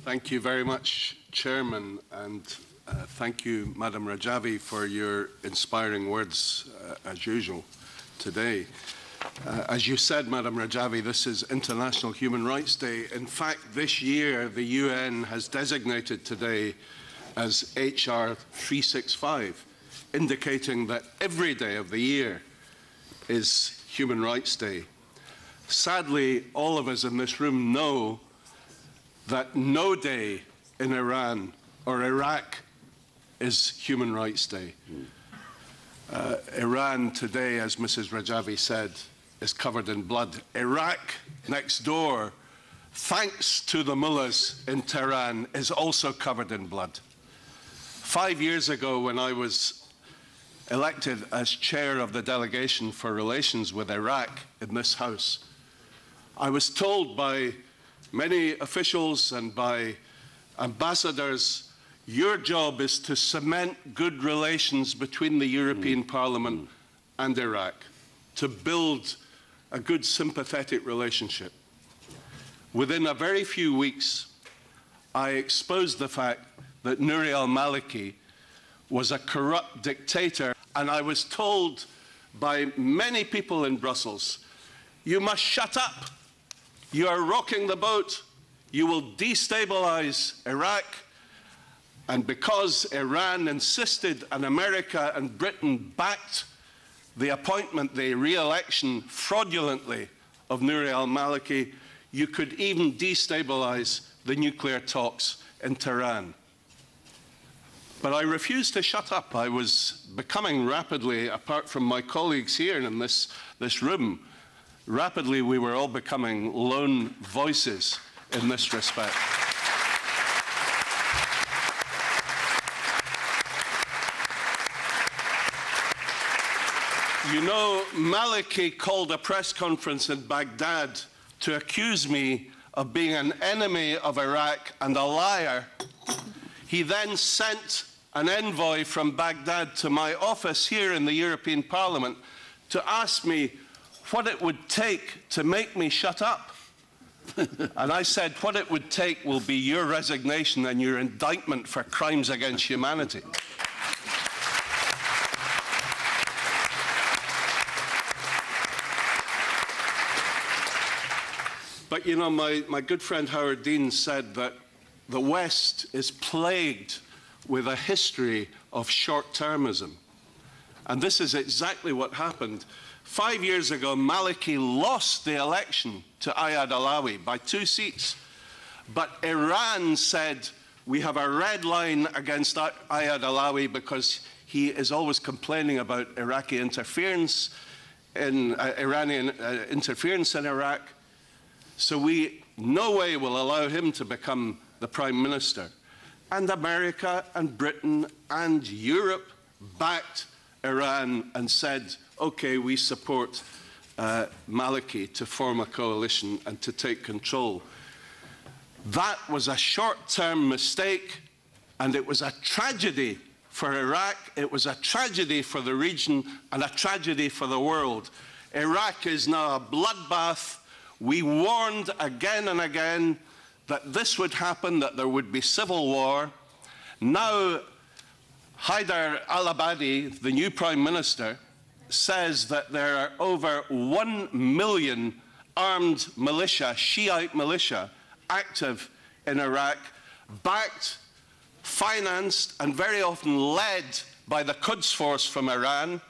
Thank you very much, Chairman, and thank you, Madam Rajavi, for your inspiring words, as usual, today. As you said, Madam Rajavi, this is International Human Rights Day. In fact, this year, the UN has designated today as HR 365, indicating that every day of the year is Human Rights Day. Sadly, all of us in this room know that no day in Iran or Iraq is Human Rights Day. Iran today, as Mrs. Rajavi said, is covered in blood. Iraq, next door, thanks to the mullahs in Tehran, is also covered in blood. 5 years ago, when I was elected as chair of the delegation for relations with Iraq in this House, I was told by many officials and by ambassadors, your job is to cement good relations between the European Parliament and Iraq, to build a good sympathetic relationship. Within a very few weeks, I exposed the fact that Nouri al-Maliki was a corrupt dictator, and I was told by many people in Brussels, you must shut up. You are rocking the boat. You will destabilize Iraq. And because Iran insisted and America and Britain backed the appointment, the re-election fraudulently of Nouri al-Maliki, you could even destabilize the nuclear talks in Tehran. But I refused to shut up. I was becoming rapidly, apart from my colleagues here in this room, rapidly we were all becoming lone voices in this respect. You know, Maliki called a press conference in Baghdad to accuse me of being an enemy of Iraq and a liar. He then sent an envoy from Baghdad to my office here in the European Parliament to ask me what it would take to make me shut up. And I said, what it would take will be your resignation and your indictment for crimes against humanity. But you know, my good friend Howard Dean said that the West is plagued with a history of short-termism. And this is exactly what happened. 5 years ago, Maliki lost the election to Ayad Alawi by 2 seats. But Iran said, we have a red line against Ayad Alawi because he is always complaining about Iraqi interference in Iranian interference in Iraq. So we no way will allow him to become the prime minister. And America and Britain and Europe backed Iran and said, okay, we support Maliki to form a coalition and to take control. That was a short-term mistake, and it was a tragedy for Iraq, it was a tragedy for the region, and a tragedy for the world. Iraq is now a bloodbath. We warned again and again that this would happen, that there would be civil war. Now, Haider al-Abadi, the new prime minister, says that there are over 1 million armed militia, Shiite militia, active in Iraq, backed, financed, and very often led by the Quds Force from Iran,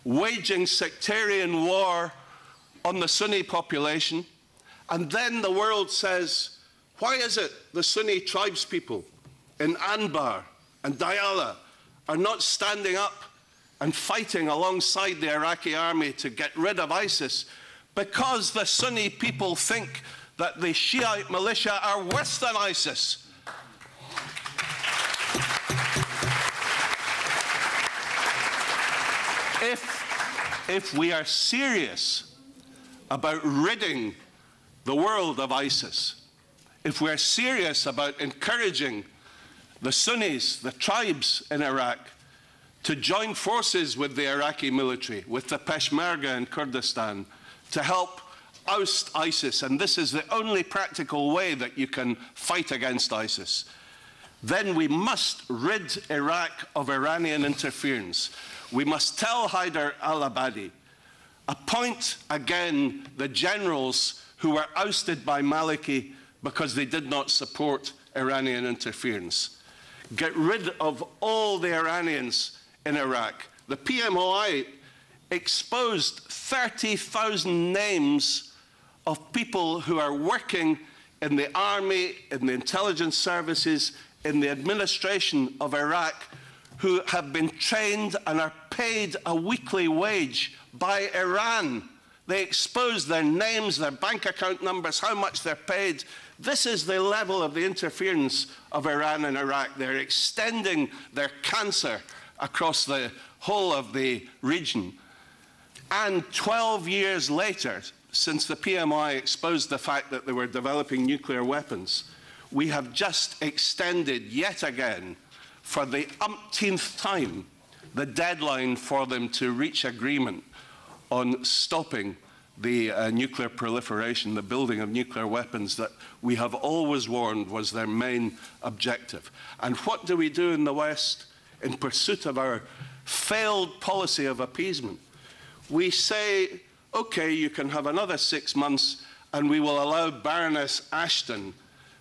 waging sectarian war on the Sunni population. And then the world says, why is it the Sunni tribespeople in Anbar and Diyala are not standing up and fighting alongside the Iraqi army to get rid of ISIS? Because the Sunni people think that the Shiite militia are worse than ISIS. If we are serious about ridding the world of ISIS, if we're serious about encouraging the Sunnis, the tribes in Iraq, to join forces with the Iraqi military, with the Péchmerga in Kurdistan, to help oust ISIS, and this is the only practical way that you can fight against ISIS, then we must rid Iraq of Iranian interference. We must tell Haider al-Abadi, appoint again the generals who were ousted by Maliki because they did not support Iranian interference. Get rid of all the Iranians in Iraq. The PMOI exposed 30,000 names of people who are working in the army, in the intelligence services, in the administration of Iraq, who have been trained and are paid a weekly wage by Iran. They expose their names, their bank account numbers, how much they're paid. This is the level of the interference of Iran in Iraq. They're extending their cancer across the whole of the region. And 12 years later, since the PMI exposed the fact that they were developing nuclear weapons, we have just extended yet again, for the umpteenth time, the deadline for them to reach agreement on stopping the nuclear proliferation, the building of nuclear weapons that we have always warned was their main objective. And what do we do in the West in pursuit of our failed policy of appeasement? We say, okay, you can have another 6 months and we will allow Baroness Ashton,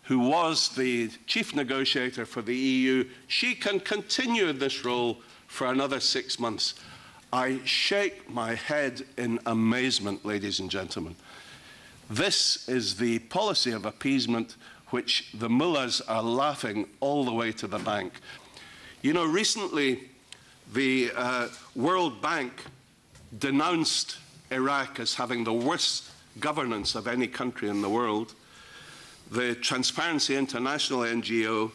who was the chief negotiator for the EU, she can continue this role for another 6 months. I shake my head in amazement, ladies and gentlemen. This is the policy of appeasement which the mullahs are laughing all the way to the bank. You know, recently the World Bank denounced Iraq as having the worst governance of any country in the world. The Transparency International NGO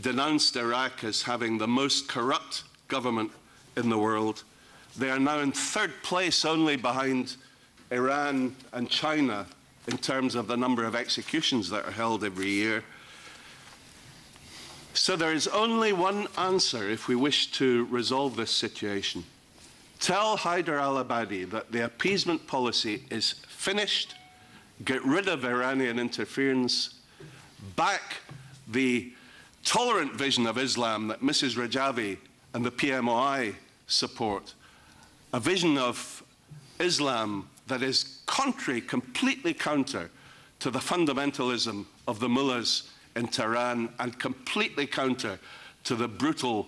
denounced Iraq as having the most corrupt government in the world. They are now in third place, only behind Iran and China, in terms of the number of executions that are held every year. So there is only one answer if we wish to resolve this situation. Tell Haider al-Abadi that the appeasement policy is finished, get rid of Iranian interference, back the tolerant vision of Islam that Mrs. Rajavi and the PMOI support, a vision of Islam that is contrary, completely counter to the fundamentalism of the mullahs in Tehran and completely counter to the brutal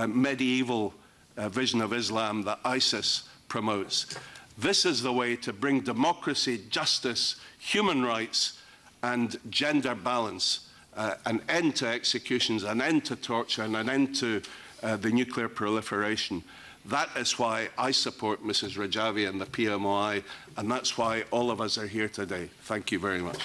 medieval vision of Islam that ISIS promotes. This is the way to bring democracy, justice, human rights, and gender balance, an end to executions, an end to torture, and an end to the nuclear proliferation. That is why I support Mrs. Rajavi and the PMOI, and that's why all of us are here today. Thank you very much.